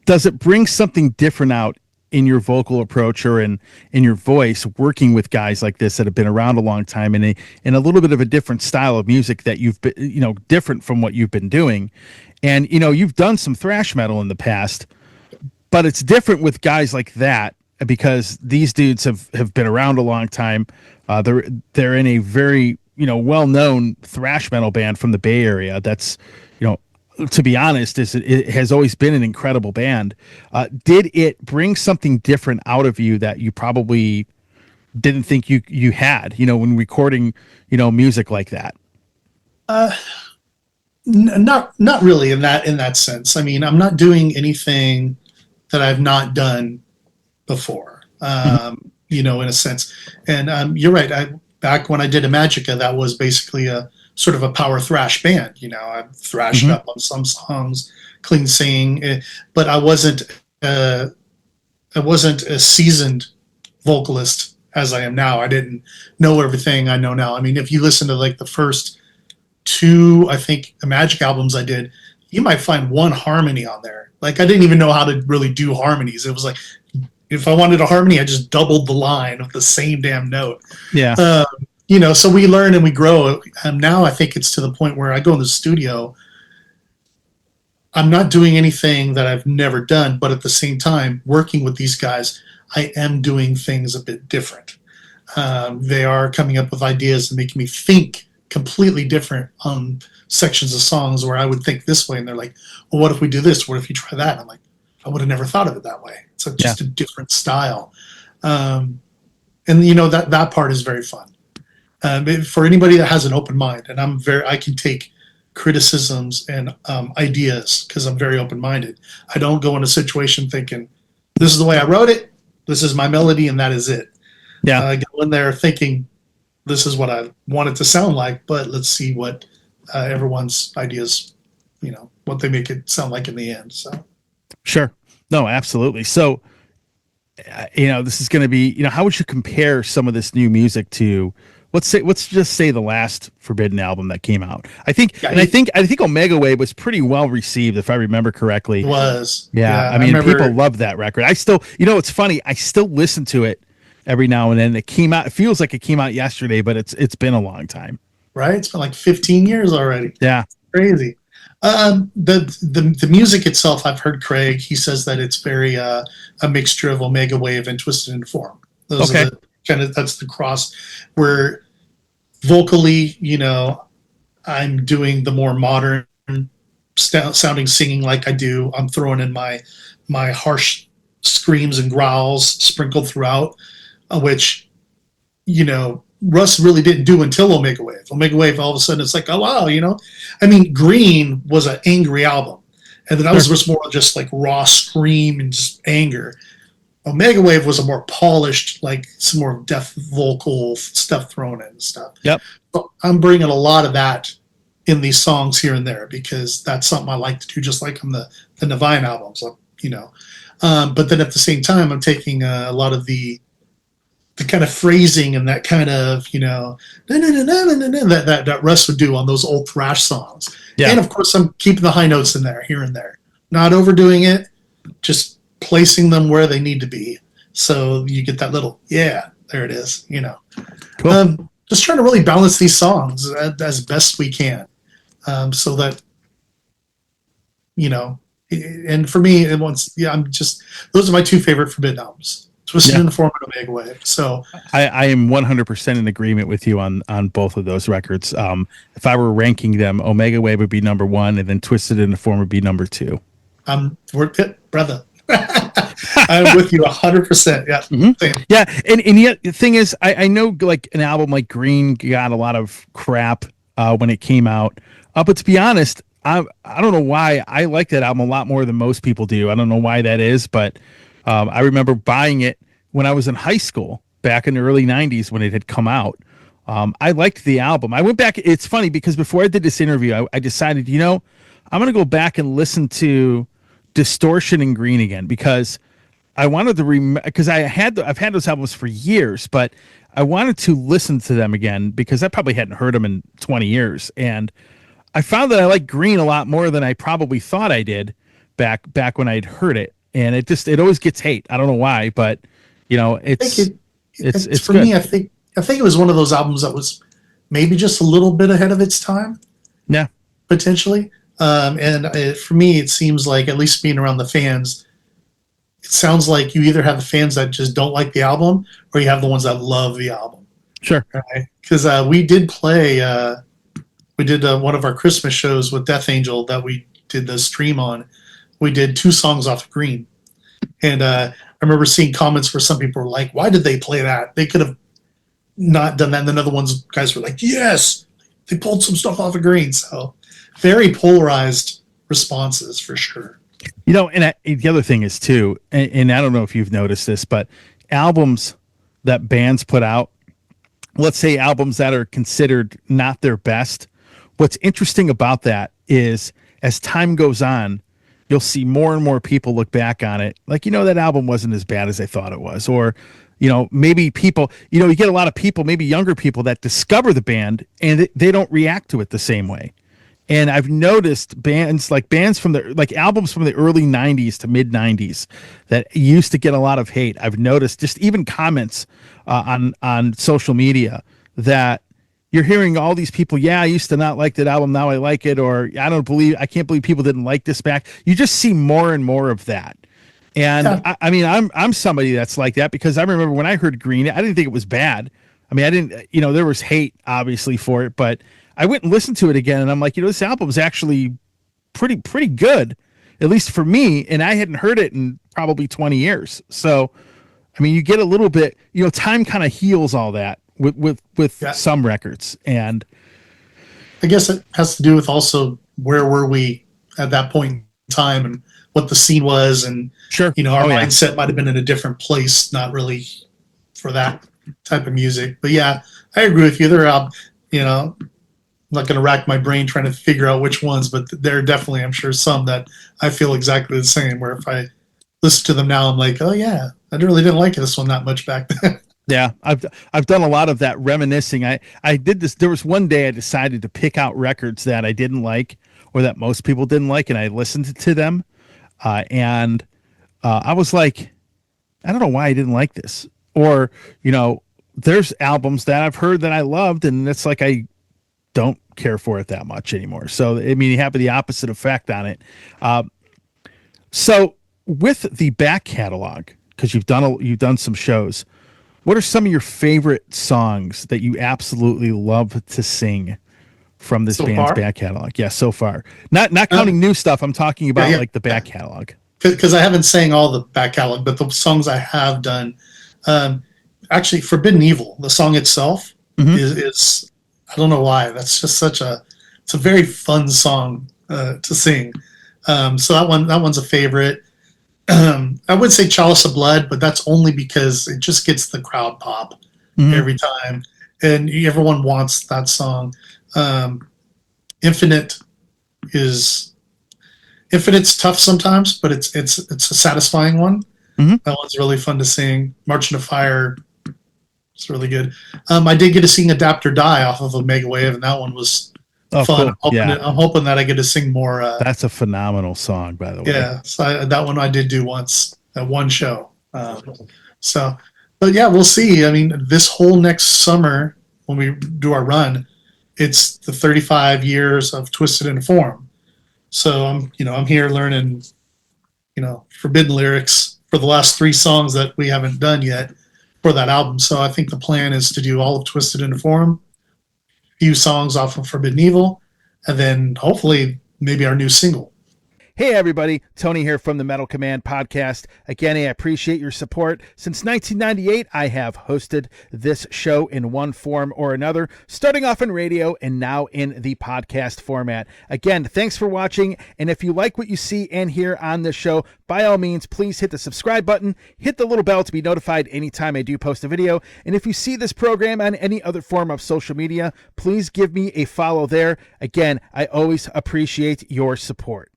does it bring something different out in your vocal approach or in your voice working with guys like this that have been around a long time in a little bit of a different style of music that you've been, different from what you've been doing? And, you've done some thrash metal in the past, but it's different with guys like that because these dudes have been around a long time. They're in a very, well-known thrash metal band from the Bay Area. That's, to be honest, it has always been an incredible band. Did it bring something different out of you that you probably didn't think you had, when recording, music like that? Not really in that sense. I mean, I'm not doing anything that I've not done before, in a sense. And you're right. Back when I did Imagika, that was basically a sort of a power thrash band. I thrashed up on some songs, clean singing, but I wasn't a seasoned vocalist as I am now. I didn't know everything I know now. I mean, if you listen to like the first two, I think, Imagika albums I did, you might find one harmony on there. Like, I didn't even know how to really do harmonies. It was like, if I wanted a harmony, I just doubled the line of the same damn note. Yeah. So we learn and we grow. And now I think it's to the point where I go in the studio, I'm not doing anything that I've never done, but at the same time, working with these guys, I am doing things a bit different. They are coming up with ideas and making me think completely different on sections of songs where I would think this way, and they're like, well, what if we do this? What if you try that? I'm like, I would have never thought of it that way. It's just a different style. And that part is very fun. For anybody that has an open mind, and I can take criticisms and ideas because I'm very open-minded. I don't go in a situation thinking, this is the way I wrote it, this is my melody, and that is it. Yeah. I go in there thinking, this is what I want it to sound like, but let's see what everyone's ideas, what they make it sound like in the end. So, sure. No, absolutely. So, this is going to be, how would you compare some of this new music to, let's just say the last Forbidden album that came out? I think Omega Wave was pretty well received, if I remember correctly. It was. Yeah. I mean, people love that record. I still, it's funny. I still listen to it every now and then. It feels like it came out yesterday, but it's been a long time. Right. It's been like 15 years already. Yeah. It's crazy. The music itself, I've heard Craig, he says that it's very a mixture of Omega Wave and Twisted Into Form. Those are that's the cross where vocally, I'm doing the more modern sounding singing like I do. I'm throwing in my harsh screams and growls sprinkled throughout, which, Russ really didn't do until Omega Wave. Omega Wave, all of a sudden, it's like, oh, wow, I mean, Green was an angry album. And then that was just more just like raw scream and just anger. Omega Wave was a more polished, like some more death vocal stuff thrown in and stuff. Yep. So I'm bringing a lot of that in these songs here and there because that's something I like to do, just like on the Niviane albums, But then at the same time, I'm taking a lot of the kind of phrasing and that kind of, that Russ would do on those old thrash songs. Yeah. And of course, I'm keeping the high notes in there, here and there. Not overdoing it, just placing them where they need to be. So you get that little, there it is, Cool. Just trying to really balance these songs as best we can. So that, and for me, those are my two favorite Forbidden albums. Twisted Into Form and Omega Wave. So I am 100% in agreement with you on both of those records. If I were ranking them, Omega Wave would be number 1, and then Twisted Into Form would be number 2. We're brother. I'm with you 100%. Yeah. Mm-hmm. Yeah. And yet the thing is, I know like an album like Green got a lot of crap when it came out. But to be honest, I don't know why I like that album a lot more than most people do. I don't know why that is, but I remember buying it when I was in high school back in the early 90s when it had come out. I liked the album. I went back. It's funny because before I did this interview, I decided, I'm going to go back and listen to Distortion and Green again because I wanted to because I've had those albums for years, but I wanted to listen to them again because I probably hadn't heard them in 20 years. And I found that I like Green a lot more than I probably thought I did back when I'd heard it. and it always gets hate. I don't know why, but it's for good. me. I think it was one of those albums that was maybe just a little bit ahead of its time. Yeah, potentially. For me, it seems like, at least being around the fans, it sounds like you either have the fans that just don't like the album, or you have the ones that love the album. sure. Right? Because we did play, one of our Christmas shows with Death Angel that we did the stream on. We did 2 songs off of Green. And I remember seeing comments where some people were like, why did they play that? They could have not done that. And then other guys were like, yes, they pulled some stuff off of Green. So very polarized responses for sure. And the other thing is too, and I don't know if you've noticed this, but albums that bands put out, let's say albums that are considered not their best, what's interesting about that is as time goes on, you'll see more and more people look back on it like, that album wasn't as bad as I thought it was. Or, maybe people, you get a lot of people, maybe younger people, that discover the band and they don't react to it the same way. And I've noticed bands from albums from the early 90s to mid 90s that used to get a lot of hate. I've noticed just even comments on social media that you're hearing all these people. Yeah, I used to not like that album. Now I like it. Or I can't believe people didn't like this back. You just see more and more of that. And yeah. I mean, I'm somebody that's like that, because I remember when I heard Green, I didn't think it was bad. I mean, I didn't, there was hate obviously for it, but I went and listened to it again, and I'm like, this album is actually pretty good, at least for me. And I hadn't heard it in probably 20 years. So, I mean, you get a little bit, time kind of heals all that with some records. And I guess it has to do with also where were we at that point in time and what the scene was. And, sure. Our mindset might have been in a different place, not really for that type of music. But yeah, I agree with you. They're out, I'm not going to rack my brain trying to figure out which ones, but there are definitely, I'm sure, some that I feel exactly the same, where if I listen to them now, I'm like, oh yeah, I really didn't like this one that much back then. Yeah, I've done a lot of that reminiscing. I did this. There was one day I decided to pick out records that I didn't like, or that most people didn't like, and I listened to them. And I was like, I don't know why I didn't like this. Or, there's albums that I've heard that I loved, and it's like I don't care for it that much anymore. So, I mean, you have the opposite effect on it. So with the back catalog, because you've done some shows, what are some of your favorite songs that you absolutely love to sing from this band's back catalog? Yeah, so far. Not counting new stuff. I'm talking about like the back catalog. Because I haven't sang all the back catalog, but the songs I have done, actually, Forbidden Evil, the song itself is I don't know why. That's just it's a very fun song to sing. So that one's a favorite. I would say Chalice of Blood, but that's only because it just gets the crowd pop every time, and everyone wants that song. Infinite's tough sometimes, but it's a satisfying one. That one's really fun to sing. March into Fire, it's really good. I did get to sing Adapt or Die off of Omega Wave, and that one was fun. Cool. I'm hoping that I get to sing more. That's a phenomenal song, by the way. Yeah, so that one I did do once at one show. But yeah, we'll see. I mean, this whole next summer when we do our run, it's the 35 years of Twisted in Form. So I'm here learning, forbidden lyrics for the last 3 songs that we haven't done yet for that album. So I think the plan is to do all of Twisted in Form, a few songs off of Forbidden Evil, and then hopefully maybe our new single. Hey everybody, Tony here from the Metal Command podcast. Again, I appreciate your support. Since 1998, I have hosted this show in one form or another, starting off in radio and now in the podcast format. Again, thanks for watching, and if you like what you see and hear on this show, by all means, please hit the subscribe button, hit the little bell to be notified anytime I do post a video, and if you see this program on any other form of social media, please give me a follow there. Again, I always appreciate your support.